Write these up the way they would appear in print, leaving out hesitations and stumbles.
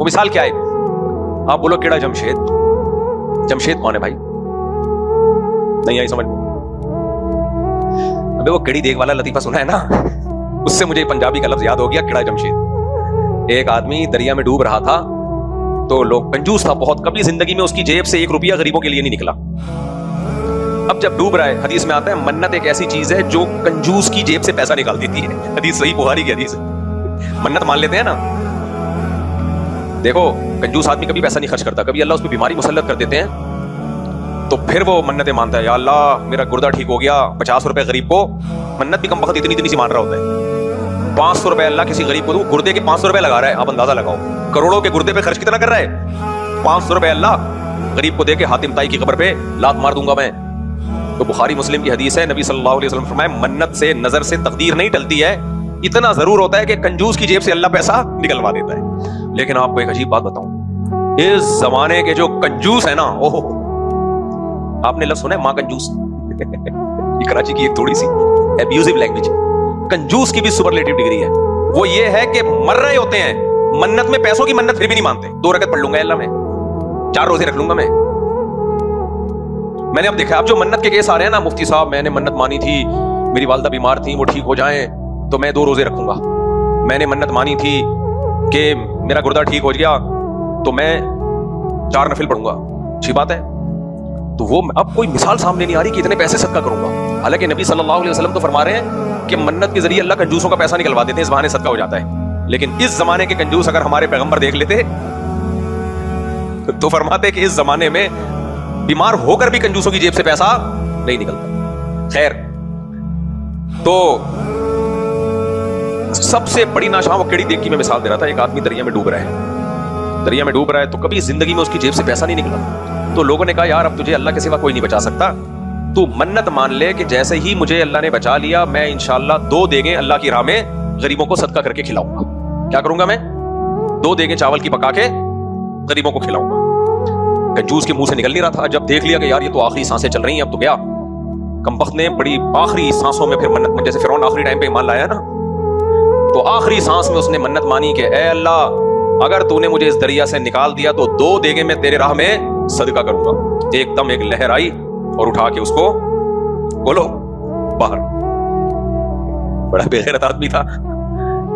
وہ مثال کیا ہے؟ آپ بولو کیڑا جمشید، جمشید کون ہے بھائی؟ نہیں آئی سمجھ؟ ابے وہ کیڑی دیکھ والا لطیفہ سنا ہے نا، اس سے مجھے پنجابی کا لفظ یاد ہو گیا، کیڑا جمشید۔ ایک آدمی دریا میں ڈوب رہا تھا تو لوگ کنجوس تھا بہت، کبھی زندگی میں اس کی جیب سے 1 روپیہ غریبوں کے لیے نہیں نکلا۔ اب جب ڈوب رہا ہے، حدیث میں آتا ہے منت ایک ایسی چیز ہے جو کنجوس کی جیب سے پیسہ نکال دیتی ہے، حدیث صحیح بخاری کی حدیث ہے۔ منت مان لیتے ہیں نا، دیکھو کنجوس آدمی کبھی پیسہ نہیں خرچ کرتا، کبھی اللہ اس پہ بیماری مسلط کر دیتے ہیں تو پھر وہ منتیں مانتا ہے، یا اللہ میرا گردہ ٹھیک ہو گیا، 50 روپے غریب کو، منت بھی کم وقت اتنی سی مان رہا ہوتا ہے، 500 روپے اللہ کسی غریب کو دو، گردے کے 500 روپے لگا رہا ہے، آپ اندازہ لگاؤ کروڑوں کے گردے پہ خرچ کتنا کر رہا ہے، 500 روپے اللہ غریب کو دے کے حاتم طائی کی قبر پہ لات مار دوں گا میں۔ تو بخاری مسلم کی حدیث ہے، نبی صلی اللہ علیہ وسلم فرمائے منت سے نظر سے تقدیر نہیں ٹلتی ہے، اتنا ضرور ہوتا ہے کہ کنجوس کی جیب سے اللہ پیسہ نکلوا دیتا ہے۔ لیکن آپ کو ایک عجیب بات بتاؤں، اس زمانے کے جو کنجوس ہے نا، اوہ آپ نے لفظ سنا ہے ماں کنجوس؟ یہ کراچی کی ایک تھوڑی سی ایبیوزو لینگویج ہے۔ کنجوس کی بھی سپرلیٹو ڈگری ہے، وہ یہ ہے کہ مر رہے ہوتے ہیں منت میں، پیسوں کی منت پھر بھی نہیں مانتے، 2 رکعت پڑھ لوں گا اللہ میں، 4 روزے رکھ لوں گا میں نے اب دیکھا اب جو منت کے کیس آ رہے ہیں نا، مفتی صاحب میں نے منت مانی تھی میری والدہ بیمار تھی وہ ٹھیک ہو جائیں تو میں 2 روزے رکھوں گا، میں نے منت مانی تھی کہ میرا گردہ ٹھیک ہو گیا تو میں 4 نفل پڑھوں گا، اچھی بات ہے۔ تو وہ اب کوئی مثال سامنے نہیں آ رہی کہ اتنے پیسے صدقہ کروں گا، حالانکہ نبی صلی اللہ علیہ وسلم تو فرما رہے ہیں کہ منت کے ذریعے اللہ کنجوسوں کا پیسہ نکلوا دیتے ہیں، اس بہانے صدقہ ہو جاتا ہے۔ لیکن اس زمانے کے کنجوس اگر ہمارے پیغمبر دیکھ لیتے تو فرماتے کہ اس زمانے میں بیمار ہو کر بھی کنجوسوں کی جیب سے پیسہ نہیں نکلتا۔ خیر، تو سب سے بڑی ناشاں وہ کیڑی دیکھ کی میں مثال دے رہا تھا، ایک آدمی دریا میں ڈوب رہا ہے تو کبھی زندگی میں اس کی جیب سے پیسہ نہیں نکلا، تو لوگوں نے کہا یار اب تجھے اللہ کے سوا کوئی نہیں بچا سکتا، تو منت مان لے کہ جیسے ہی مجھے اللہ نے بچا لیا میں انشاءاللہ 2 دیگیں اللہ کی راہ میں غریبوں کو صدقہ کر کے کھلاؤں گا۔ کیا کروں گا میں؟ 2 دیگیں چاول کی پکا کے غریبوں کو کھلاؤں گا۔ کنجوس کے منہ سے نکل نہیں رہا تھا، جب دیکھ لیا کہ یار یہ تو آخری سانسیں چل رہی ہیں اب تو گیا، کمبخت نے بڑی آخری سانسوں میں پھر منت میں، جیسے فرعون آخری ٹائم پہ ایمان لایا نا، تو آخری سانس میں اس نے منت مانی کہ اے اللہ اگر تو نے مجھے اس دریا سے نکال دیا تو 2 دیگیں میں تیرے راہ میں صدقہ کروں گا۔ ایک دم ایک لہر آئی اور اٹھا کے اس کو بولو باہر، بڑا بے غیرت آدمی تھا،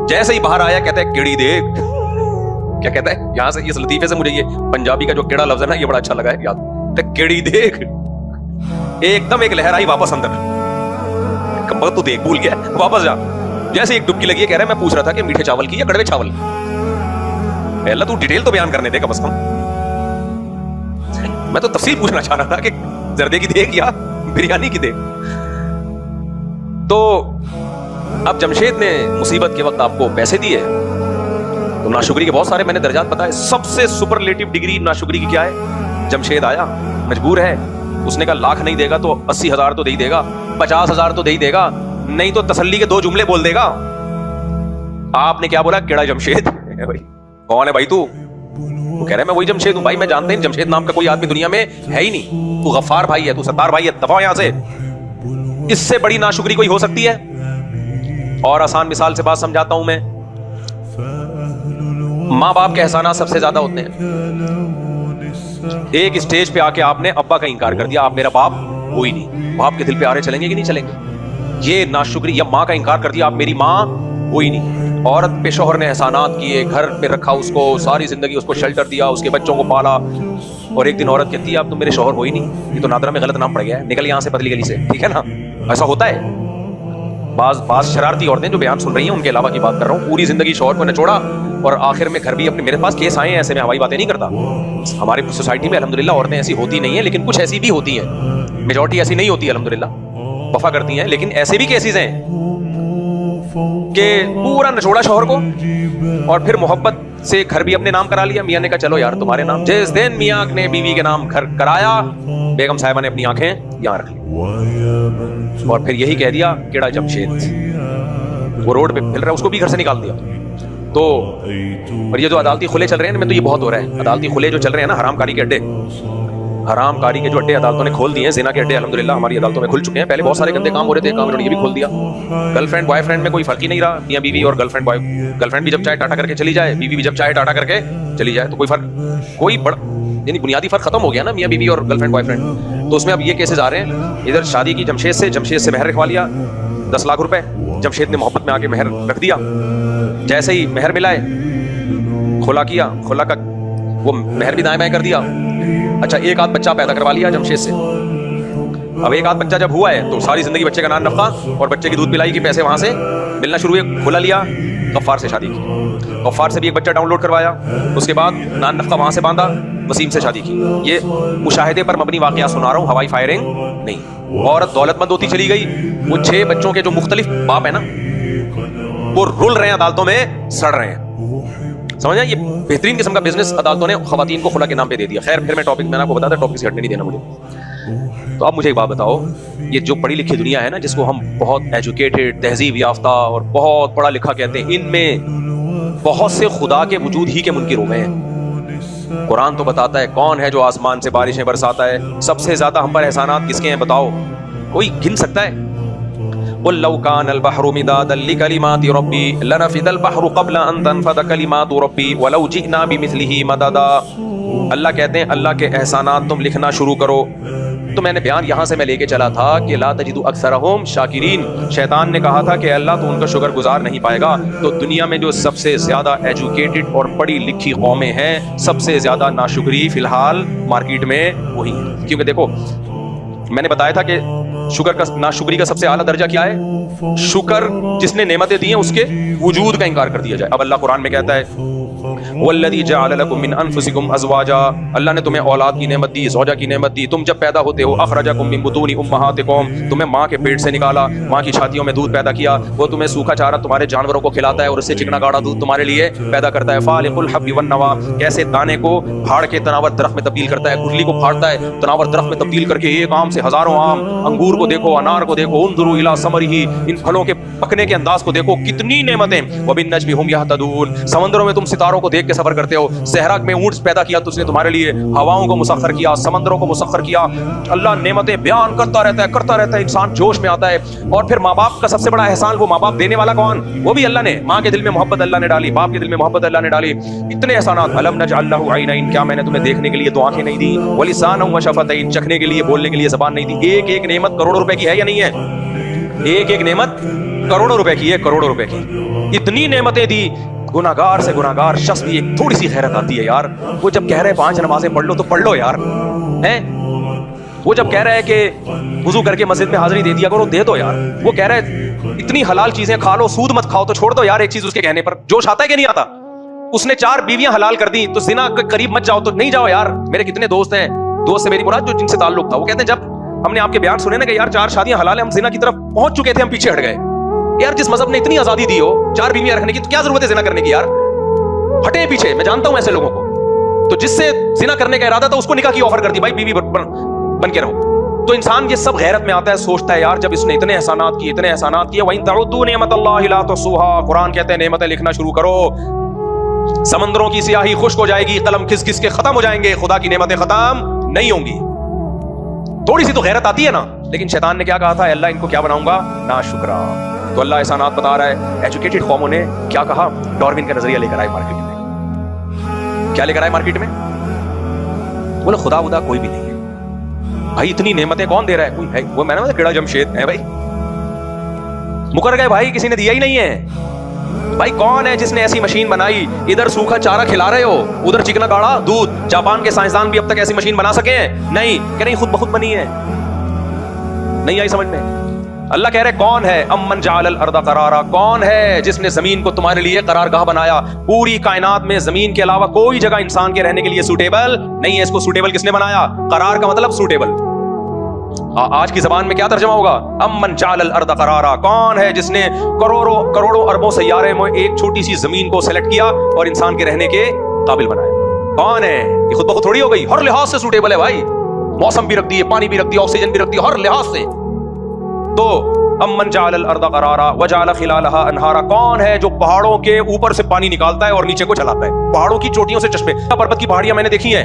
جیسے ہی باہر آیا کہتا ہے کیڑی دیکھ، کیا کہتا ہے یہاں سے اس لطیفے سے مجھے یہ پنجابی کا جو کیڑا لفظ ہے نا یہ بڑا اچھا لگا ہے یاد، کیڑی دیکھ، ایک دم ایک لہر آئی واپس اندر، تو دیکھ بھول گیا واپس جا، جیسے ایک ڈبکی لگی ہے کہہ رہا ہے میں پوچھ رہا تھا کہ میٹھے چاول کی یا کڑوے چاول، اے اللہ تو ڈیٹیل تو بیان کرنے دے کم از کم، میں تو تفصیل پوچھنا چاہ رہا تھا کہ زردے کی دیکھ یا بریانی کی دیکھ۔ تو اب جمشید نے مصیبت کے وقت آپ کو پیسے دیے تو ناشکری کے بہت سارے میں نے درجات بتائے، سب سے سپرلیٹو ڈگری ناشکری کی کیا ہے؟ جمشید آیا مجبور ہے، اس نے کہا لاکھ نہیں دے گا تو 80,000 تو دے ہی دے گا، 50,000 تو دے ہی دے گا، نہیں تو تسلی کے 2 جملے بول دے گا۔ آپ نے کیا بولا؟ کیڑا جمشید؟ کون ہے بھائی تو؟ وہ کہہ رہے میں وہی جمشید ہوں بھائی، میں جانتے ہیں جمشید نام کا کوئی آدمی دنیا میں ہے ہی نہیں، تو غفار بھائی ہے، تو ستار بھائی ہے، دفاع یہاں سے، اس سے بڑی ناشکری کوئی ہو سکتی ہے؟ اور آسان مثال سے بات سمجھاتا ہوں میں، ماں باپ کے احسانات سب سے زیادہ ہوتے ہیں، ایک اسٹیج پہ آ کے آپ نے ابا کا انکار کر دیا، آپ میرا باپ کوئی نہیں، باپ کے دل پہ آرے چلیں گے کہ نہیں چلیں گے؟ یہ ناشکری، یا ماں کا انکار کر دیا، آپ میری ماں کوئی نہیں، عورت پہ شوہر نے احسانات کیے، گھر پہ رکھا اس کو، ساری زندگی اس کو شیلٹر دیا، اس کے بچوں کو پالا، اور ایک دن عورت کہتی ہے اب تو میرے شوہر ہو ہی نہیں، یہ تو نادرہ میں غلط نام پڑ گیا ہے، نکل یہاں سے پتلی گلی سے، ٹھیک ہے نا؟ ایسا ہوتا ہے، بعض شرارتی عورتیں جو بیان سن رہی ہیں ان کے علاوہ کی بات کر رہا ہوں، پوری زندگی شوہر کو نچوڑا اور آخر میں گھر بھی اپنے، میرے پاس کیس آئے ہیں ایسے، میں ہوائی باتیں نہیں کرتا، ہماری سوسائٹی میں الحمدللہ عورتیں ایسی ہوتی نہیں ہیں، لیکن کچھ ایسی بھی ہوتی ہیں، میجورٹی ایسی نہیں ہوتی الحمدللہ، وفا کرتی ہیں، لیکن ایسے بھی کیسز ہیں کہ پورا نچوڑا شوہر کو اور پھر محبت سے گھر بھی اپنے نام کرا لیا، میاں نے کہا چلو یار تمہارے نام، جس دن میاں نے بیوی کے نام گھر کرایا، بیگم صاحبہ نے اپنی آنکھیں یہاں رکھ لی اور پھر یہی کہہ دیا کیڑا جمشید، وہ روڈ پہ پھیل رہا ہے اس کو بھی گھر سے نکال دیا۔ تو اور یہ جو عدالتی خلے چل رہے ہیں میں تو یہ بہت ہو رہا ہے، عدالتی خلے جو چل رہے ہیں نا، حرام کاری کے اڈے، حرام کاری کے جو اڈے عدالتوں نے کھول دیے ہیں، زنا کے اڈے الحمدللہ ہماری عدالتوں میں کھل چکے ہیں. پہلے بہت سارے گندے کام ہو رہے تھے، کام انہوں نے یہ بھی کھول دیا. گرل فرینڈ بوائے فرینڈ میں کوئی فرق ہی نہیں رہا. میاں بیوی اور گرل فرینڈ بھی جب چاہے ٹاٹا کر کے چلی جائے، بیوی بھی جب چاہے ٹاٹا کر کے چلی جائے، تو کوئی بڑا یعنی بنیادی فرق ختم ہو گیا نا میاں بیوی اور گرل فرینڈ بوائے فرینڈ. تو اس میں اب یہ کیسز آ رہے ہیں. ادھر شادی کی جمشید سے مہر رکھوا لیا 10 لاکھ روپے. جمشید نے محبت میں آ کے مہر رکھ دیا. جیسے ہی مہر ملائے کھلا کیا، کھلا کا وہ مہر بھی دائیں بائیں کر دیا. اچھا ایک آدھ بچہ پیدا کروا لیا جمشید سے. اب ایک آدھ بچہ جب ہوا ہے تو ساری زندگی بچے کا نان نفقہ اور بچے کی دودھ پلائی کے پیسے وہاں سے ملنا شروع ہوئے. کھلا لیا، غفار سے شادی کی، غفار سے بھی ایک بچہ ڈاؤن لوڈ کروایا. اس کے بعد نان نفقہ وہاں سے باندھا، وسیم سے شادی کی. یہ مشاہدے پر مبنی واقعہ سنا رہا ہوں، ہوائی فائرنگ نہیں. عورت دولت مند ہوتی چلی گئی. وہ 6 بچوں کے جو مختلف باپ ہیں نا وہ رول رہے ہیں عدالتوں میں، سڑ رہے ہیں. سمجھا؟ یہ بہترین قسم کا بزنس عدالتوں نے خواتین کو خلا کے نام پہ دے دیا. خیر پھر میں ٹاپک میں آپ کو بتاتا، ٹاپک سے ہٹنے نہیں دینا مجھے. تو اب مجھے ایک بات بتاؤ، یہ جو پڑھی لکھی دنیا ہے نا، جس کو ہم بہت ایجوکیٹڈ، تہذیب یافتہ اور بہت پڑھا لکھا کہتے ہیں، ان میں بہت سے خدا کے وجود ہی کے منکر ہو گئے ہیں. قرآن تو بتاتا ہے کون ہے جو آسمان سے بارشیں برساتا ہے. سب سے زیادہ ہم پر احسانات کس کے ہیں بتاؤ؟ کوئی گن سکتا ہے؟ قل لو كان البحر مدادا لكلمات ربي لنفد البحر قبل ان تنفد كلمات ربي ولو جئنا بمثله مددا. اللہ کہتے ہیں اللہ کے احسانات تم لکھنا شروع کرو. تو میں نے بیان یہاں سے میں لے کے چلا تھا کہ لا تجد اکثرهم شاکرین. شیطان نے کہا تھا کہ اللہ تو ان کا شکر گزار نہیں پائے گا. تو دنیا میں جو سب سے زیادہ ایجوکیٹڈ اور پڑھی لکھی قومیں ہیں، سب سے زیادہ ناشکری فی الحال مارکیٹ میں وہی ہیں. کیونکہ دیکھو میں نے بتایا تھا کہ شکر کا ناشکری کا سب سے اعلیٰ درجہ کیا ہے؟ شکر جس نے نعمتیں دی ہیں اس کے وجود کا انکار کر دیا جائے. اب اللہ قرآن میں کہتا ہے والذی جعل لکم من انفسکم ازواجا، اللہ نے تمہیں اولاد کی نعمت دی، زوجہ کی نعمت دی. تم جب پیدا ہوتے ہو اخرجکم من بطون امہاتکم، تمہیں ماں کے پیٹ سے نکالا، ماں کی چھاتیوں میں دودھ پیدا کیا. وہ تمہیں سوکھا چارہ تمہارے جانوروں کو کھلاتا ہے اور اس سے چکنا گاڑا دودھ تمہارے لیے پیدا کرتا ہے. فالق الحب والنوا، کیسے دانے کو پھاڑ کے تناور درخت میں تبدیل کرتا ہے، گٹلی کو پھاڑتا ہے تناور درخت میں تبدیل کر کے ایک آم سے ہزاروں آم. انگور کو دیکھو، انار کو دیکھو، انظروا الی ثمرہ، ان پھلوں کے پکنے کے انداز کو دیکھو، کتنی نعمتیں. وبالنجم هم یہتدون، سمندروں میں تم ستاروں کو دیکھ کے سفر کرتے ہو. صحرا میں اونٹ پیدا کیا تو اس نے تمہارے لیے، ہواؤں کو مسخر کیا، سمندروں کو مسخر کیا. اللہ نعمتیں بیان کرتا رہتا ہے، انسان جوش میں آتا ہے. اور پھر ماں باپ کا سب سے بڑا احسان، وہ ماں باپ دینے والا کون؟ وہ بھی اللہ نے. ماں کے دل میں محبت اللہ نے ڈالی، باپ کے دل میں محبت اللہ نے ڈالی. اتنے احسانات. الم نجعل لہ عینین، کیا میں نے تمہیں دیکھنے کے لیے 2 آنکھیں نہیں دی؟ ولسانا وشفتین، چکھنے کے لیے، بولنے کے لیے زبان نہیں دی. ایک ایک نعمت کروڑوں روپے کی ہے یا نہیں ہے؟ ایک ایک نعمت کروڑوں روپے کی ہے، کروڑوں روپے کی. اتنی نعمتیں دی. گناہگار سے گناہگار شخص بھی ایک تھوڑی سی خیرت آتی ہے یار. وہ جب کہہ رہے 5 نمازیں پڑھ لو تو پڑھ لو یار. ہیں وہ جب کہہ رہا ہے کہ وضو کر کے مسجد میں حاضری دے دیا کرو، دے دو یار. وہ کہہ رہا ہے اتنی حلال چیزیں کھا لو، سود مت کھاؤ، تو چھوڑ دو یار. ایک چیز اس کے کہنے پر جوش آتا ہے کہ نہیں آتا؟ اس نے 4 بیویاں حلال کر دی تو زنا کے قریب مت جاؤ، تو نہیں جاؤ یار. میرے کتنے دوست ہیں، دوست سے میری مراد جو جن سے تعلق تھا، وہ کہتے ہیں جب ہم نے آپ کے بیان سنے نا کہ یار 4 شادیاں حلال ہیں، ہم زنا کی طرف پہنچ چکے تھے، ہم پیچھے ہٹ گئے. یار جس مذہب نے اتنی آزادی دی ہو 4 بیویاں رکھنے کی، تو کیا ضرورت ہے زنا کرنے کی یار؟ ہٹے پیچھے. میں جانتا ہوں ایسے لوگوں کو، تو جس سے زنا کرنے کا ارادہ تھا اس کو نکاح کی آفر کر دی، بھائی بیوی بن کے رہو. تو انسان یہ سب غیرت میں آتا ہے، سوچتا ہے یار جب اس نے اتنے احسانات کیے، وَإِن تَعُدُّوا نِعْمَتَ اللَّهِ لَا تُحْصُوهَا، قرآن کہتے ہیں نعمتیں لکھنا شروع کرو. سمندروں کی سیاہی خشک ہو جائے گی، قلم کھس کھس کے ختم ہو جائیں گے، خدا کی نعمتیں ختم نہیں ہوں گی. تھوڑی سی تو غیرت آتی ہے نا. لیکن شیطان نے کیا کہا تھا؟ اللہ ان کو کیا بناؤں گا؟ ناشکرا. تو اللہ احسانات بتا رہا ہے. ایجوکیٹڈ قوموں نے کیا کہا؟ ڈاروین کا نظریہ لے کر آئے مارکیٹ میں. کیا لے کر آئے مارکیٹ میں؟ بولے خدا ودا کوئی بھی نہیں ہے بھائی. اتنی نعمتیں کون دے رہا ہے؟ کوئی ہے. وہ میں نے کیڑا جمشید ہے بھائی، مکر گئے بھائی، کسی نے دیا ہی نہیں ہے بھائی. کون ہے جس نے ایسی مشین بنائی؟ ادھر سوکھا چارہ کھلا رہے ہو، ادھر چکنا گاڑا دودھ. جاپان کے سائنسدان بھی اب تک ایسی مشین بنا سکے ہیں؟ نہیں. کہ نہیں خود بخود بنی ہے. نہیں آئی سمجھ میں؟ اللہ کہہ رہے کون ہے؟ امن جعل الارض قرارا، کون ہے جس نے زمین کو تمہارے لیے قرار گاہ بنایا؟ پوری کائنات میں زمین کے علاوہ کوئی جگہ انسان کے رہنے کے لیے سوٹیبل نہیں ہے. اس کو سوٹیبل کس نے بنایا؟ قرار کا مطلب سوٹیبل. آج کی زبان میں کیا ترجمہ ہوگا؟ امن جعل الارض قرارا، کون ہے جس نے کروڑوں اربوں سیارے میں ایک چھوٹی سی زمین کو سلیکٹ کیا اور انسان کے رہنے کے قابل بنایا؟ کون ہے؟ یہ خود بخود تھوڑی ہو گئی، ہر لحاظ سے سوٹیبل ہے بھائی. موسم بھی رکھ دی ہے، پانی بھی رکھ دی، آکسیجن بھی رکھ دی، ہر لحاظ سے. تو امن جعل الارض قرارا وجعل خلالها انہارا، کون ہے جو پہاڑوں کے اوپر سے پانی نکالتا ہے اور نیچے کو چلاتا ہے؟ پہاڑوں کی چوٹیوں سے چشمے. پربت کی پہاڑیاں میں نے دیکھی ہیں،